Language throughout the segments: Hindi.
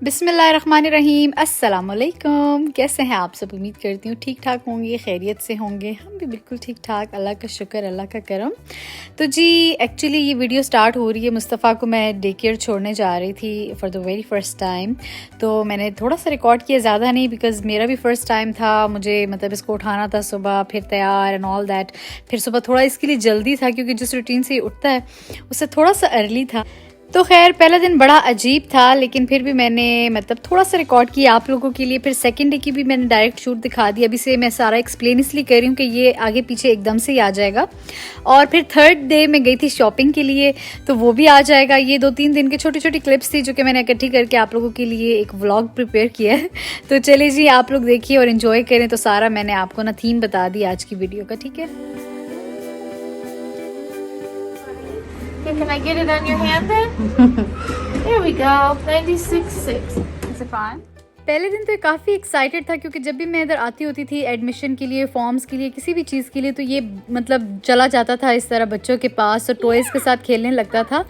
बिस्मिल्लाहिर्रहमानिर्रहीम, अस्सलामुअलैकुम। कैसे हैं आप सब? उम्मीद करती हूँ ठीक ठाक होंगे, खैरियत से होंगे। हम भी बिल्कुल ठीक ठाक, अल्लाह का शुक्र, अल्लाह का करम। तो जी एक्चुअली ये वीडियो स्टार्ट हो रही है, मुस्तफ़ा को मैं डे केयर छोड़ने जा रही थी for the very first time. तो मैंने थोड़ा सा रिकॉर्ड किया, ज़्यादा नहीं, बिकॉज़ मेरा भी फ़र्स्ट टाइम था। मुझे मतलब इसको उठाना था सुबह, फिर तैयार एंड ऑल दैट। फिर सुबह थोड़ा इसके लिए जल्दी था क्योंकि जिस रूटीन से ये उठता है उससे थोड़ा सा अर्ली था। तो खैर पहला दिन बड़ा अजीब था, लेकिन फिर भी मैंने मतलब थोड़ा सा रिकॉर्ड किया आप लोगों के लिए। फिर सेकंड डे की भी मैंने डायरेक्ट शूट दिखा दी। अभी से मैं सारा एक्सप्लेन इसलिए कर रही हूँ कि ये आगे पीछे एकदम से ही आ जाएगा। और फिर थर्ड डे मैं गई थी शॉपिंग के लिए, तो वो भी आ जाएगा। ये 2-3 दिन की छोटी छोटी क्लिप्स थी जो कि मैंने इकट्ठी करके आप लोगों के लिए एक व्लॉग प्रिपेयर किया है। तो चलिए जी, आप लोग देखिए और इन्जॉय करें। तो सारा मैंने आपको ना थीम बता दी आज की वीडियो का, ठीक है? Okay, can I get it on your hand then? There we go. 96.6. Is it fine? पहले दिन तो काफ़ी एक्साइटेड था क्योंकि जब भी मैं इधर आती होती थी एडमिशन के लिए, फॉर्म्स के लिए, किसी भी चीज़ के लिए, तो ये मतलब चला जाता था इस तरह बच्चों के पास और टॉयज़ के साथ खेलने लगता था।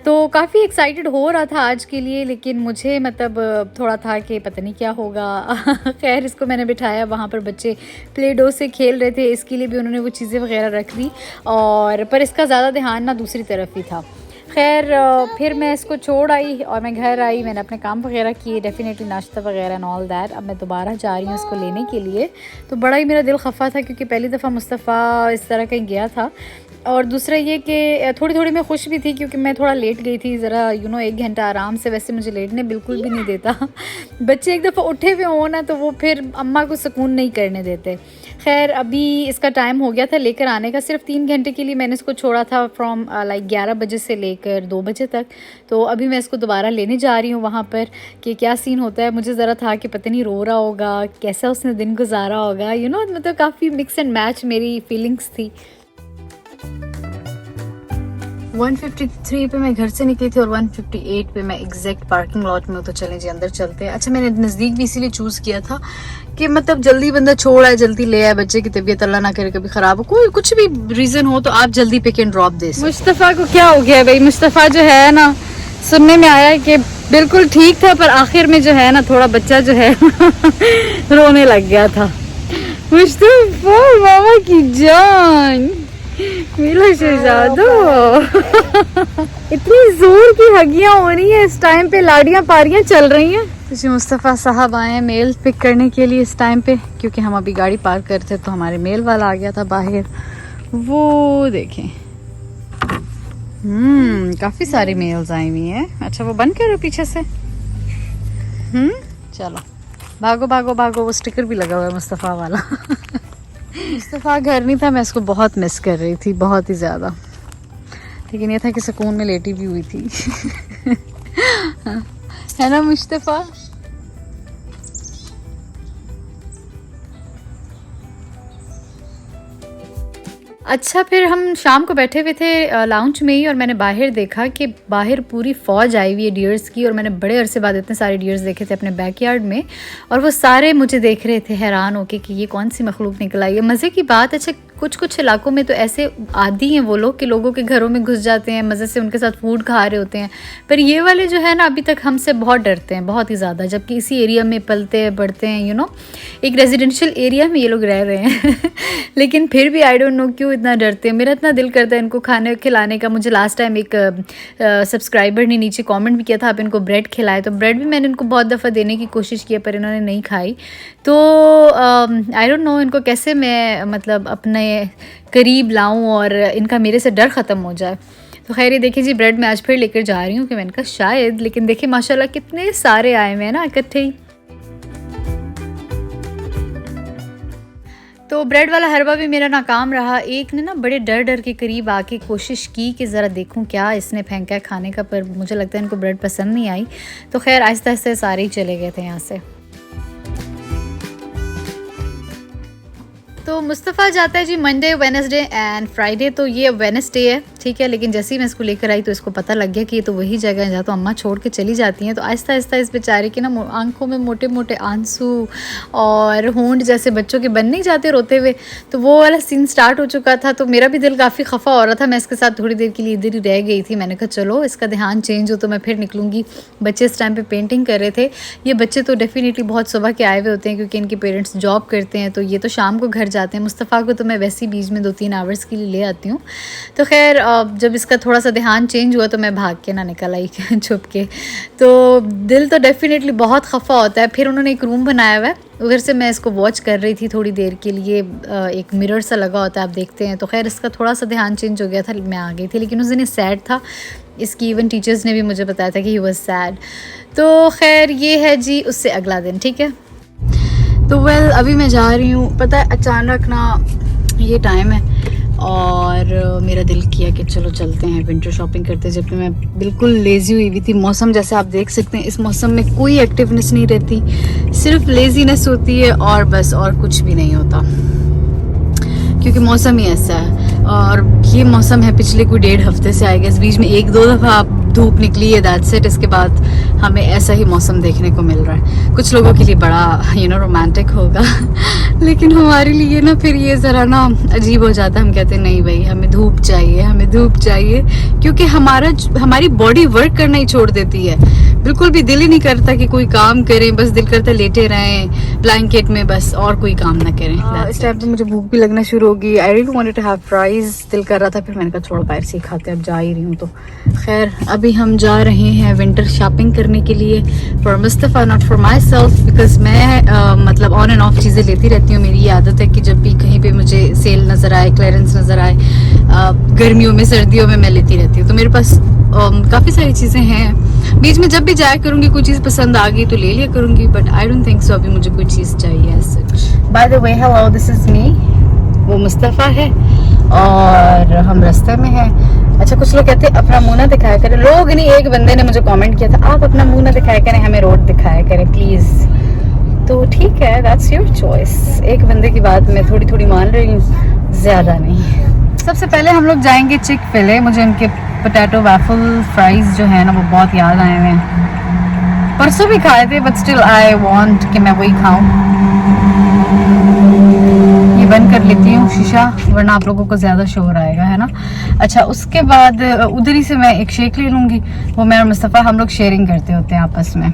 तो काफ़ी एक्साइटेड हो रहा था आज के लिए, लेकिन मुझे मतलब थोड़ा था कि पता नहीं क्या होगा। खैर इसको मैंने बिठाया, वहाँ पर बच्चे प्ले डो से खेल रहे थे, इसके लिए भी उन्होंने वो चीज़ें वगैरह रख दी, और पर इसका ज़्यादा ध्यान ना दूसरी तरफ ही था। खैर फिर मैं इसको छोड़ आई और मैं घर आई, मैंने अपने काम वगैरह किए, डेफिनेटली नाश्ता वगैरह एंड ऑल दैट। अब मैं दोबारा जा रही हूँ इसको लेने के लिए। तो बड़ा ही मेरा दिल खफा था क्योंकि पहली दफ़ा मुस्तफ़ा इस तरह कहीं गया था। और दूसरा ये कि थोड़ी थोड़ी मैं खुश भी थी क्योंकि मैं थोड़ा लेट गई थी ज़रा, 1 घंटा आराम से। वैसे मुझे लेटने बिल्कुल भी नहीं देता। बच्चे एक दफ़ा उठे हुए हों ना तो वो फिर अम्मा को सुकून नहीं करने देते। खैर अभी इसका टाइम हो गया था लेकर आने का। सिर्फ 3 घंटे के लिए मैंने इसको छोड़ा था, फ्रॉम लाइक 11 बजे से लेकर 2 बजे तक। तो अभी मैं इसको दोबारा लेने जा रही हूँ वहाँ पर कि क्या सीन होता है। मुझे ज़रा था कि पता नहीं रो रहा होगा, कैसा उसने दिन गुजारा होगा, मतलब काफ़ी मिक्स एंड मैच मेरी फीलिंग्स थी। 153 पे मैं घर से निकली थी और 158 पे मैं एग्जैक्ट पार्किंग लॉट में हूँ। तो चलें जी अंदर चलते हैं। अच्छा, मैंने नज़दीक भी इसीलिए चूज़ किया था कि मतलब जल्दी बंदा छोड़ आए, जल्दी ले आए। बच्चे की तबीयत अल्लाह ना करे कभी ख़राब हो, कोई कुछ भी रीज़न हो तो आप जल्दी पिक एंड ड्रॉप दे सकते। मुस्तफ़ा को क्या हो गया भाई? मुस्तफ़ा जो है ना, सुनने में आया कि बिल्कुल ठीक था, पर आखिर में जो है ना थोड़ा बच्चा जो है रोने लग गया था। मुस्तफ़ा मामा की जान, मिला शहजादो। इतनी जोर की हगियां हो रही है इस टाइम पे, लाड़ियां पारियां चल रही हैं। तो मुस्तफ़ा साहब आए हैं मेल पिक करने के लिए इस टाइम पे, क्योंकि हम अभी गाड़ी पार्क करते तो हमारे मेल वाला आ गया था बाहर। वो देखें, काफी सारी मेल्स आई हुई हैं। अच्छा वो बंद करो पीछे से। चलो भागो भागो भागो। वो स्टिकर भी लगा हुआ है मुस्तफ़ा वाला। मुस्तफ़ा घर नहीं था, मैं इसको बहुत मिस कर रही थी, बहुत ही ज़्यादा। लेकिन ये था कि सुकून में लेटी भी हुई थी। है ना मुस्तफ़ा? अच्छा फिर हम शाम को बैठे हुए थे लाउंज में ही, और मैंने बाहर देखा कि बाहर पूरी फ़ौज आई हुई है डियर्स की। और मैंने बड़े अरसे बाद इतने सारे डियर्स देखे थे अपने बैकयार्ड में, और वो सारे मुझे देख रहे थे हैरान होके कि ये कौन सी मखलूक निकल आई है। मज़े की बात, अच्छा कुछ इलाकों में तो ऐसे आदी हैं वो लोग कि लोगों के घरों में घुस जाते हैं, मज़े से उनके साथ फूड खा रहे होते हैं। पर ये वाले जो है ना अभी तक हमसे बहुत डरते हैं, बहुत ही ज़्यादा, जबकि इसी एरिया में पलते बढ़ते हैं, एक रेजिडेंशियल एरिया में ये लोग रह रहे हैं। लेकिन फिर भी आई डोंट नो क्यों इतना डरते हैं। मेरा इतना दिल करता है इनको खाने खिलाने का। मुझे लास्ट टाइम एक सब्सक्राइबर ने नीचे कमेंट भी किया था, आप इनको ब्रेड खिलाए। तो ब्रेड भी मैंने इनको बहुत दफ़ा देने की कोशिश की, पर इन्होंने नहीं खाई। तो आई डोंट नो इनको कैसे मैं मतलब अपने करीब लाऊं और इनका मेरे से डर ख़त्म हो जाए। तो खैर ये देखिए जी, ब्रेड मैं आज फिर लेकर जा रही हूँ कि मैंने कहा शायद, लेकिन देखिए माशाल्लाह कितने सारे आए हुए हैं ना इकट्ठे ही। तो ब्रेड वाला हलवा भी मेरा नाकाम रहा। एक ने ना बड़े डर डर के करीब आके कोशिश की कि ज़रा देखूं क्या इसने फेंका है खाने का, पर मुझे लगता है इनको ब्रेड पसंद नहीं आई। तो खैर आहिस्ता आहिस्ता सारे ही चले गए थे यहाँ से। तो मुस्तफ़ा जाता है जी मंडे, वेडनेसडे एंड फ्राइडे, तो ये वेडनेसडे है, ठीक है। लेकिन जैसे ही मैं इसको लेकर आई तो इसको पता लग गया कि ये तो वही जगह है जहाँ तो अम्मा छोड़ के चली जाती हैं। तो आहिस्ता आहिस्ता इस बेचारे के ना आंखों में मोटे मोटे आंसू और होंठ जैसे बच्चों के बन नहीं जाते रोते हुए, तो वो वाला सीन स्टार्ट हो चुका था। तो मेरा भी दिल काफ़ी खफा हो रहा था। मैं इसके साथ थोड़ी देर के लिए इधर ही रह गई थी। मैंने कहा चलो इसका ध्यान चेंज हो तो मैं फिर निकलूँगी। बच्चे इस टाइम पर पेंटिंग कर रहे थे। ये बच्चे तो डेफिनेटली बहुत सुबह के आए हुए होते हैं क्योंकि इनके पेरेंट्स जॉब करते हैं, तो ये तो शाम को घर जाते हैं। मुस्तफ़ा को तो मैं वैसे ही बीच में 2-3 आवर्स के लिए ले आती हूँ। तो खैर जब इसका थोड़ा सा ध्यान चेंज हुआ तो मैं भाग के ना निकल आई छुप के। तो दिल तो डेफिनेटली बहुत खफा होता है। फिर उन्होंने एक रूम बनाया हुआ है, उधर से मैं इसको वॉच कर रही थी थोड़ी देर के लिए। एक मिरर सा लगा होता है, आप देखते हैं। तो खैर इसका थोड़ा सा ध्यान चेंज हो गया था, मैं आ गई थी। लेकिन उस दिन ये सैड था, इसकी इवन टीचर्स ने भी मुझे बताया था कि ही वाज सैड। तो खैर ये है जी उससे अगला दिन, ठीक है। तो वेल अभी मैं जा रही हूँ। पता है अचानक ना ये टाइम है और मेरा दिल किया कि चलो चलते हैं विंटर शॉपिंग करते हैं। जबकि मैं बिल्कुल लेज़ी हुई थी। मौसम जैसे आप देख सकते हैं, इस मौसम में कोई एक्टिवनेस नहीं रहती, सिर्फ लेज़ीनेस होती है और बस, और कुछ भी नहीं होता क्योंकि मौसम ही ऐसा है। और ये मौसम है पिछले कोई 1.5 हफ्ते से आएगा। इस बीच में 1-2 दफ़ा धूप निकली है, दैट्स इट। इसके बाद हमें ऐसा ही मौसम देखने को मिल रहा है। कुछ लोगों के लिए बड़ा रोमांटिक होगा लेकिन हमारे लिए ना फिर ये ज़रा ना अजीब हो जाता है। हम कहते हैं नहीं भाई हमें धूप चाहिए, हमें धूप चाहिए, क्योंकि हमारी बॉडी वर्क करना ही छोड़ देती है। बिल्कुल भी दिल ही नहीं करता कि कोई काम करें, बस दिल करता लेटे रहें ब्लैंकेट में बस, और कोई काम ना करें। इस टाइम तो मुझे भूख भी लगना शुरू हो गई। I really wanted to have fries, दिल कर रहा था। फिर मैंने कहा छोड़ो बाहर से ही खाते, अब जा ही रही हूँ। तो खैर अभी हम जा रहे हैं विंटर शॉपिंग करने के लिए for Mustafa, not for my self, because मैं मतलब ऑन एंड ऑफ चीज़ें लेती रहती हूँ। मेरी ये आदत है कि जब भी कहीं पे मुझे सेल नज़र आए, क्लियरेंस नज़र आए, गर्मियों में सर्दियों में मैं लेती रहती हूँ। तो मेरे पास काफ़ी सारी चीज़ें हैं। बीच में जब भी जाया करूँगी कोई चीज़ पसंद आ गई तो ले लिया करूँगी, but I don't think so अभी मुझे कोई चीज़ चाहिए सच। By the way hello, this is me, वो मुस्तफ़ा है और हम रास्ते में हैं। अच्छा कुछ लोग कहते हैं अपना मुंह ना दिखाया करें। लोग नहीं, एक बंदे ने मुझे कमेंट किया था आप अपना मुंह ना दिखाया करें, हमें रोड दिखाया करें प्लीज़। तो ठीक है, दैट्स योर चॉइस। एक बंदे की बात मैं थोड़ी थोड़ी मान रही हूँ, ज़्यादा नहीं। सबसे पहले हम लोग जाएंगे चिक-फिले। मुझे उनके पोटैटो वैफल फ्राइज़ जो है ना वो बहुत याद आए हुए हैं। परसों भी खाए थे बट स्टिल आई वांट कि मैं वही खाऊं। ये बंद कर लेती हूँ शीशा, वरना आप लोगों को ज़्यादा शोर आएगा, है ना। अच्छा उसके बाद उधर ही से मैं एक शेक ले लूँगी। वो मैं और मुस्तफ़ा हम लोग शेयरिंग करते होते हैं आपस में,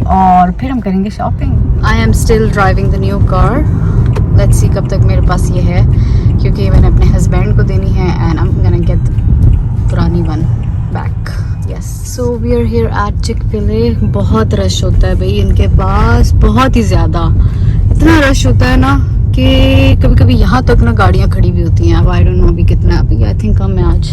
और फिर हम करेंगे shopping. I am still driving the new car. Let's see कब तक मेरे पास ये है, क्योंकि मैंने अपने हस्बैंड को देनी है and I am gonna get पुरानी one back. Yes, so we are here at Chick fil A. बहुत रश होता है भाई इनके पास, बहुत ही ज़्यादा। इतना रश होता है ना कि कभी कभी यहाँ तक ना गाड़ियाँ खड़ी भी होती हैं। अब आई डोंट नो अभी कितना, अभी आई थिंक कम है आज।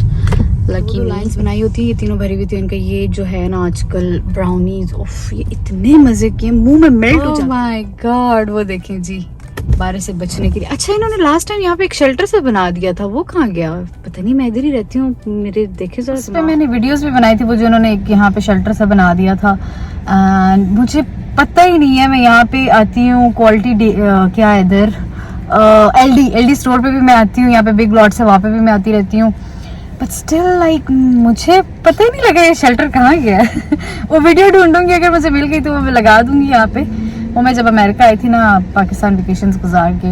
लकी लाइंस बनाई होती है, ये तीनों भरी हुई थी। इनका ये जो है ना आजकल ब्राउनीज, उफ ये इतने मज़े के, मुंह में मेल्ट हो जाता है। ओह माय गॉड, वो देखें जी बारिश से बचने के लिए। अच्छा इन्होंने लास्ट टाइम यहाँ पे एक शेल्टर से बना दिया था, वो कहाँ गया पता नहीं। मैं इधर ही रहती हूँ, मेरे देखे जरा। उस पे मैंने वीडियोस भी बनाई थी, वो जो उन्होंने एक यहाँ पे शेल्टर से बना दिया था। मुझे पता ही नहीं है, मैं यहाँ पे आती हूँ क्वालिटी क्या है इधर, एलडी स्टोर पे भी मैं आती हूँ, यहाँ पे बिग लॉट्स है वहाँ पे भी मैं आती रहती हूँ, बट स्टिल लाइक मुझे पता ही नहीं लगा ये शेल्टर कहाँ गया है। वो वीडियो ढूंढूंगी, अगर मुझे मिल गई तो वो मैं लगा दूंगी यहाँ पे। वो मैं जब अमेरिका आई थी ना पाकिस्तान वेकेशंस गुजार के।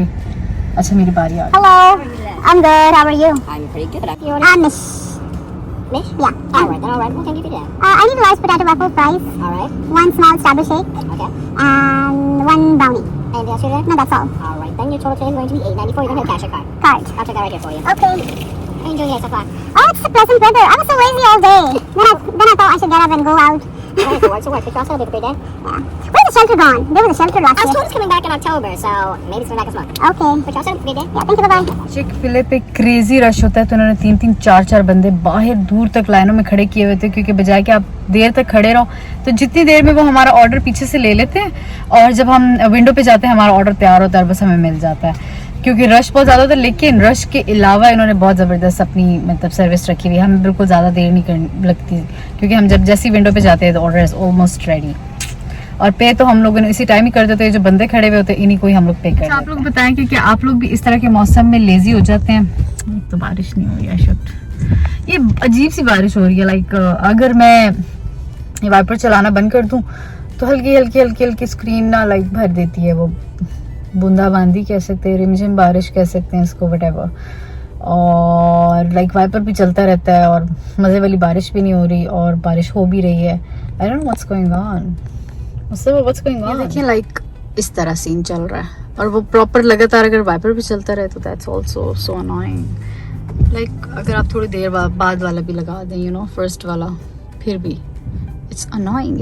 अच्छा मेरी बारी आ गई। Hello, I'm good. How are you? I'm pretty good. I'm Mish. Mish? Yeah. Alright, then alright. What can you do that? I need rice potato waffle fries, Alright. one small strawberry shake, Okay. and one brownie. Anything else you there? No, that's all. Alright, then your total today is going to be $8.94. You're going to have cash or card. Card. I'll take that right here for you. Okay. Enjoy your so far. Oh, it's a pleasant weather. I was so lazy all day. Then I thought I should get up and go out. Alright, so work, so work. But you also have a great day. Yeah. Where's the shelter gone? There was a shelter last Our year. school's coming back in October, so maybe it's coming back this month. Okay. But you also have a great day. Yeah, thank you. Bye-bye. चिक-फिले पे क्रेजी रश होता है, तो उन्होंने 3-3 4-4 बंदे बाहर दूर तक लाइनों में खड़े किए हुए थे, क्योंकि बजाय कि आप देर तक खड़े रहो तो जितनी देर में वो हमारा ऑर्डर पीछे से ले लेते हैं, और जब हम विंडो पे जाते हैं हमारा ऑर्डर तैयार होता है और बस हमें मिल जाता है, क्योंकि रश बहुत ज़्यादा था। लेकिन रश के अलावा इन्होंने बहुत ज़बरदस्त अपनी मतलब सर्विस रखी हुई है, हमें बिल्कुल ज़्यादा देर नहीं लगती, क्योंकि हम जब जैसी विंडो पे जाते हैं तो ऑर्डर इज़ ऑलमोस्ट रेडी। और पे तो हम लोगों ने इसी टाइम ही कर देते हैं, जो बंदे खड़े हुए होते हैं इन्हीं को ही हम लोग पे करते हैं। आप लोग बताएं कि क्या आप लोग भी इस तरह के मौसम में लेजी हो जाते हैं? तो बारिश नहीं हो रही है, शुक्र। ये अजीब सी बारिश हो रही है, लाइक अगर मैं ये वाइपर चलाना बंद कर दूं तो हल्की हल्की हल्की हल्की स्क्रीन ना लाइक भर देती है, वो बूंदाबांदी कह सकते हैं, रिमझिम बारिश कह सकते हैं इसको, व्हाटएवर। और लाइक वाइपर भी चलता रहता है और मज़े वाली बारिश भी नहीं हो रही और बारिश हो भी रही है। I don't know what's going on, what's going on. देखिए लाइक इस तरह सीन चल रहा है और वो प्रॉपर लगातार अगर वाइपर भी चलता रहे तो that's also so annoying. Like अगर आप थोड़ी देर बाद वाला भी लगा दें, यू नो, फर्स्ट वाला, फिर भी इट्स अनोइंग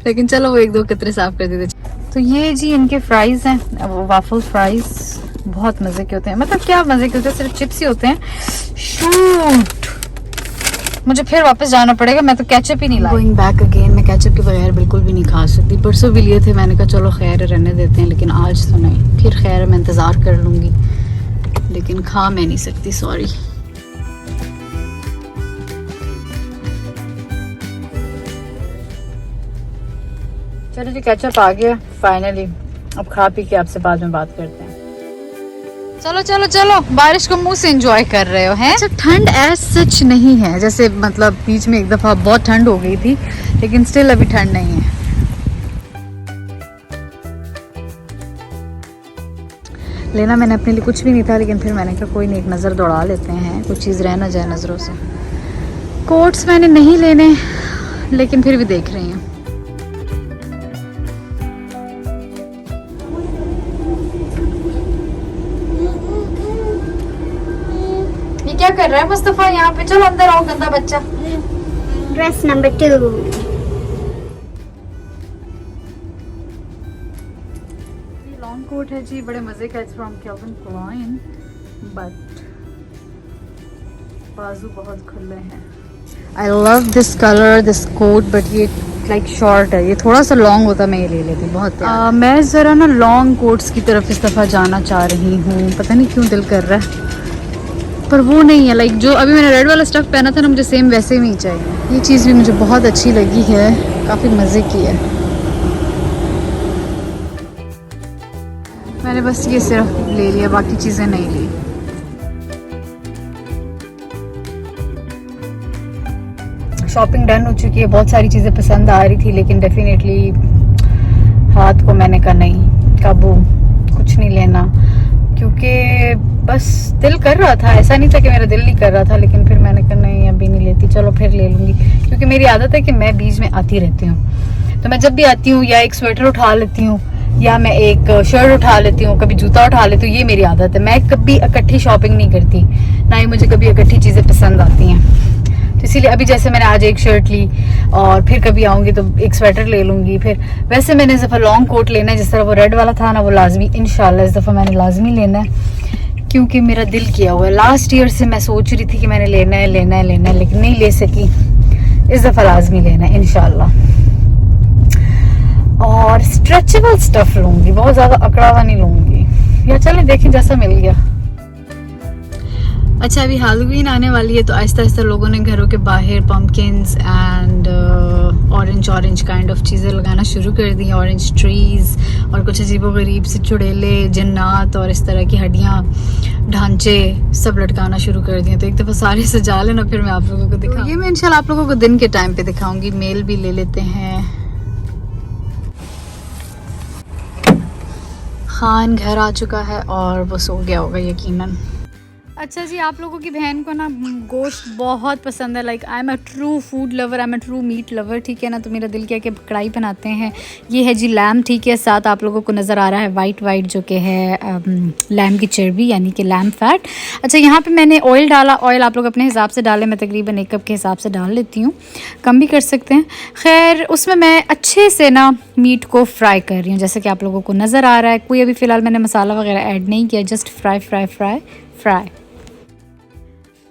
लेकिन चलो वो एक दो कतरे साफ कर देते। तो ये जी इनके फ्राइज हैं, वो वाफल फ्राइज बहुत मजे के होते हैं। मतलब क्या मजे के होते हैं, सिर्फ चिप्स ही होते हैं। शूट, मुझे फिर वापस जाना पड़ेगा, मैं तो केचप ही नहीं लाई। गोइंग बैक अगेन, मैं केचप के बगैर बिल्कुल भी नहीं खा सकती। परसों भी लिए थे, मैंने कहा चलो खैर रहने देते हैं, लेकिन आज तो नहीं। फिर खैर मैं इंतज़ार कर लूँगी, लेकिन खा मैं नहीं सकती, सॉरी। चलो जी केचप आ गया फाइनली, अब खा पी के आपसे बाद में बात करते हैं। चलो चलो चलो, बारिश को मुंह से एंजॉय कर रहे हो हैं? अच्छा, ठंड एज सच नहीं है, जैसे मतलब बीच में एक दफा बहुत ठंड हो गई थी, लेकिन स्टिल अभी ठंड नहीं है। लेना मैंने अपने लिए कुछ भी नहीं था, लेकिन फिर मैंने कहा कोई नहीं, एक नज़र दौड़ा लेते हैं, कुछ चीज़ रह ना जाए नज़रों से। कोट्स मैंने नहीं लेने, लेकिन फिर भी देख रही हूँ। क्या कर रहा है मुस्तफा यहाँ पे? चलो अंदर आओ गंदा बच्चा। Dress number 2. लॉन्ग कोट है जी, बड़े मजे का, it's from Calvin Klein, but बाजू बहुत खुले हैं। I love this colour, this coat, but ये लाइक शॉर्ट है, ये थोड़ा सा लॉन्ग होता मैं ये ले लेती। बहुत मैं ज़रा ना लॉन्ग कोट्स की तरफ इस दफ़ा जाना चाह रही हूँ, पता नहीं क्यों दिल कर रहा है, पर वो नहीं है। लाइक जो अभी मैंने रेड वाला स्टफ पहना था ना, मुझे सेम वैसे ही चाहिए। ये चीज़ भी मुझे बहुत अच्छी लगी है, काफ़ी मज़े की है। मैंने बस ये सिर्फ ले लिया, बाकी चीज़ें नहीं ली। शॉपिंग डन हो चुकी है, बहुत सारी चीज़ें पसंद आ रही थी, लेकिन डेफिनेटली हाथ को मैंने कहा नहीं, काबू, कुछ नहीं लेना, क्योंकि बस दिल कर रहा था, ऐसा नहीं था कि मेरा दिल नहीं कर रहा था, लेकिन फिर मैंने कहा नहीं अभी नहीं लेती, चलो फिर ले लूँगी। क्योंकि मेरी आदत है कि मैं बीच में आती रहती हूँ, तो मैं जब भी आती हूँ या एक स्वेटर उठा लेती हूँ या मैं एक शर्ट उठा लेती हूँ, कभी जूता उठा लेती हूँ, ये मेरी आदत है। मैं कभी इकट्ठी शॉपिंग नहीं करती, ना ही मुझे कभी इकट्ठी चीज़ें पसंद आती हैं। तो इसीलिए अभी जैसे मैंने आज एक शर्ट ली और फिर कभी आऊँगी तो एक स्वेटर ले लूँगी। फिर वैसे मैंने इस दफ़ा लॉन्ग कोट लेना है, जिस तरह वो रेड वाला था ना, वो लाजमी इंशाल्लाह इस दफ़ा मैंने लाजमी लेना है, क्योंकि मेरा दिल किया हुआ है। लास्ट ईयर से मैं सोच रही थी कि मैंने लेना है लेकिन नहीं ले सकी। इस दफ़ा लाजमी लेना है इंशाल्लाह। और स्ट्रेचेबल स्टफ लूँगी, बहुत ज़्यादा अकड़ा हुआ नहीं लूँगी। या चलें देखें जैसा मिल गया। अच्छा, अभी हैलोवीन आने वाली है, तो आहिस्ता आहिस्ता लोगों ने घरों के बाहर pumpkins and orange kind of चीज़ें लगाना शुरू कर दी। ऑरेंज ट्रीज़ और कुछ अजीबोगरीब से चुड़ैले, जन्नात और इस तरह की हड्डियाँ, ढांचे सब लटकाना शुरू कर दिए। तो एक दफ़ा सारे सजा लेना, फिर मैं आप लोगों को दिखाऊँ। ये मैं इंशाल्लाह आप लोगों को दिन के टाइम पे दिखाऊंगी। मेल भी ले लेते हैं। खान घर आ चुका है और वो सो गया होगा यकीनन। अच्छा जी, आप लोगों की बहन को ना गोश्त बहुत पसंद है। Like I am a true food lover, I am a true meat lover, ठीक है ना। तो मेरा दिल किया कि कढ़ाई बनाते हैं। ये है जी लैम, ठीक है। साथ आप लोगों को नज़र आ रहा है वाइट जो कि है लैम की चर्बी, यानी कि लैम फैट। अच्छा, यहाँ पे मैंने ऑयल डाला। ऑयल आप लोग अपने हिसाब से डालें, मैं तकरीबन 1 कप के हिसाब से डाल लेती हूँ, कम भी कर सकते हैं। खैर, उसमें मैं अच्छे से ना मीट को फ्राई कर रही हूँ, जैसे कि आप लोगों को नज़र आ रहा है। कोई अभी फ़िलहाल मैंने मसाला वगैरह ऐड नहीं किया, जस्ट फ्राई।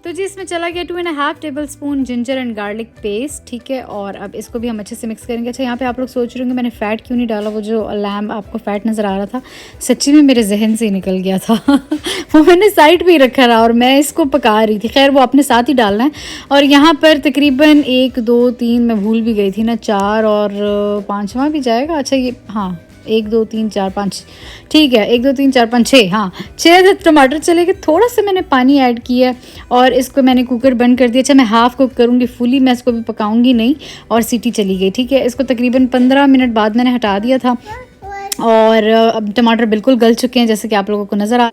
तो जी इसमें चला गया 2.5 table spoon ginger and garlic paste, ठीक है। और अब इसको भी हम अच्छे से मिक्स करेंगे। अच्छा यहाँ पे आप लोग सोच रहे होंगे मैंने फ़ैट क्यों नहीं डाला, वो जो लैम्ब आपको फ़ैट नज़र आ रहा था सच्ची में मेरे जहन से ही निकल गया था वो मैंने साइड पे ही रखा रहा और मैं इसको पका रही थी। खैर वो अपने साथ ही डालना है। और यहाँ पर तकरीबन 1 2 3 मैं भूल भी गई थी ना, 4 और 5वां भी जाएगा। अच्छा ये हाँ 1 2 3 4 5 ठीक है, 1 2 3 4 5 6, हाँ 6 टमाटर चले गए। थोड़ा सा मैंने पानी ऐड किया है और इसको मैंने कुकर बंद कर दिया। अच्छा मैं हाफ़ कुक करूँगी, फुली मैं इसको भी पकाऊंगी नहीं। और सीटी चली गई, ठीक है। इसको तकरीबन 15 मिनट बाद मैंने हटा दिया था और अब टमाटर बिल्कुल गल चुके हैं जैसे कि आप लोगों को नज़र आ।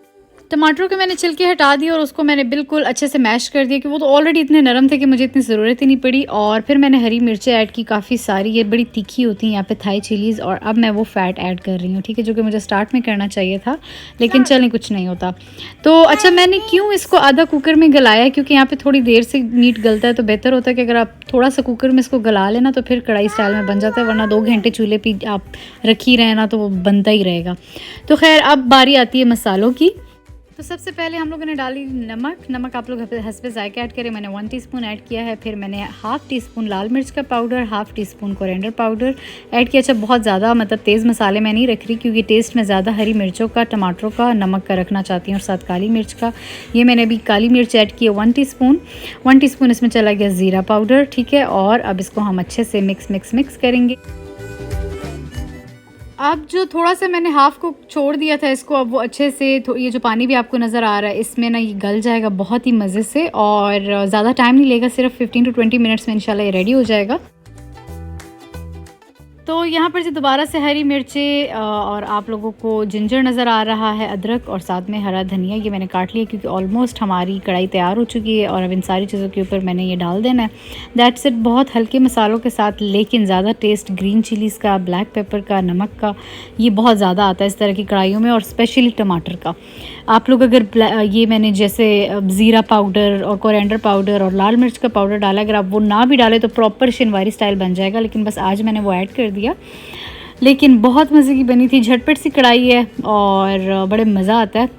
टमाटरों के मैंने छिलके हटा दिए और उसको मैंने बिल्कुल अच्छे से मैश कर दिया कि वो तो ऑलरेडी इतने नरम थे कि मुझे इतनी ज़रूरत ही नहीं पड़ी। और फिर मैंने हरी मिर्चें ऐड की काफ़ी सारी, ये बड़ी तीखी होती हैं यहाँ पे थाई चिलीज़। और अब मैं वो फ़ैट ऐड कर रही हूँ, ठीक है, जो कि मुझे स्टार्ट में करना चाहिए था लेकिन चलें कुछ नहीं होता। तो अच्छा मैंने क्यों इसको आधा कुकर में गलाया, क्योंकि यहाँ पर थोड़ी देर से मीट गलता है तो बेहतर होता है कि अगर आप थोड़ा सा कुकर में इसको गला लेना तो फिर कढ़ाई स्टाइल में बन जाता है, वरना 2 घंटे चूल्हे पर आप रखी रहें ना तो वो बनता ही रहेगा। तो खैर अब बारी आती है मसालों की। तो सबसे पहले हम लोगों ने डाली नमक आप लोग हस्बे ज़ायका ऐड करें। मैंने 1 टीस्पून ऐड किया है। फिर मैंने हाफ़ टीस्पून लाल मिर्च का powder, half teaspoon coriander powder add किया। अच्छा बहुत ज़्यादा मतलब तेज़ मसाले मैं नहीं रख रही क्योंकि टेस्ट में ज़्यादा हरी मिर्चों का, टमाटरों का, नमक का रखना चाहती हूँ और साथ काली मिर्च का। ये मैंने अभी काली मिर्च ऐड की है 1 टीस्पून इसमें चला गया ज़ीरा पाउडर, ठीक है। और अब इसको हम अच्छे से मिक्स करेंगे। अब जो थोड़ा सा मैंने हाफ़ को छोड़ दिया था इसको, अब वो अच्छे से ये जो पानी भी आपको नज़र आ रहा है इसमें ना ये गल जाएगा बहुत ही मज़े से और ज़्यादा टाइम नहीं लेगा, सिर्फ 15 to 20 मिनट्स में इंशाल्लाह ये रेडी हो जाएगा। तो यहाँ पर जो दोबारा से हरी मिर्चें और आप लोगों को जिंजर नज़र आ रहा है, अदरक और साथ में हरा धनिया, ये मैंने काट लिया क्योंकि ऑलमोस्ट हमारी कढ़ाई तैयार हो चुकी है। और अब इन सारी चीज़ों के ऊपर मैंने ये डाल देना है। That's it. बहुत हल्के मसालों के साथ लेकिन ज़्यादा टेस्ट ग्रीन चिलीज़ का, ब्लैक पेपर का, नमक का ये बहुत ज़्यादा आता है इस तरह की कढ़ाइयों में और स्पेशली टमाटर का। आप लोग अगर ये मैंने जैसे ज़ीरा पाउडर और कोरिएंडर पाउडर और लाल मिर्च का पाउडर डाला, अगर आप वो ना भी डालें तो प्रॉपर शिनवारी स्टाइल बन जाएगा, लेकिन बस आज मैंने वो ऐड कर दिया। लेकिन बहुत मज़े की बनी थी, झटपट सी कढ़ाई है और बड़े मज़ा आता है।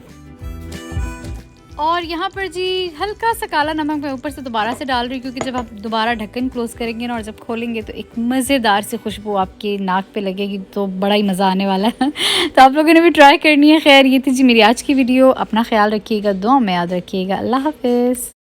और यहाँ पर जी हल्का सा काला नमक मैं ऊपर से दोबारा से डाल रही हूँ क्योंकि जब आप दोबारा ढक्कन क्लोज़ करेंगे ना और जब खोलेंगे तो एक मज़ेदार सी खुशबू आपके नाक पे लगेगी, तो बड़ा ही मज़ा आने वाला है तो आप लोगों ने भी ट्राई करनी है। खैर ये थी जी मेरी आज की वीडियो। अपना ख्याल रखिएगा, दुआ में याद रखिएगा। अल्लाह हाफ़िज़।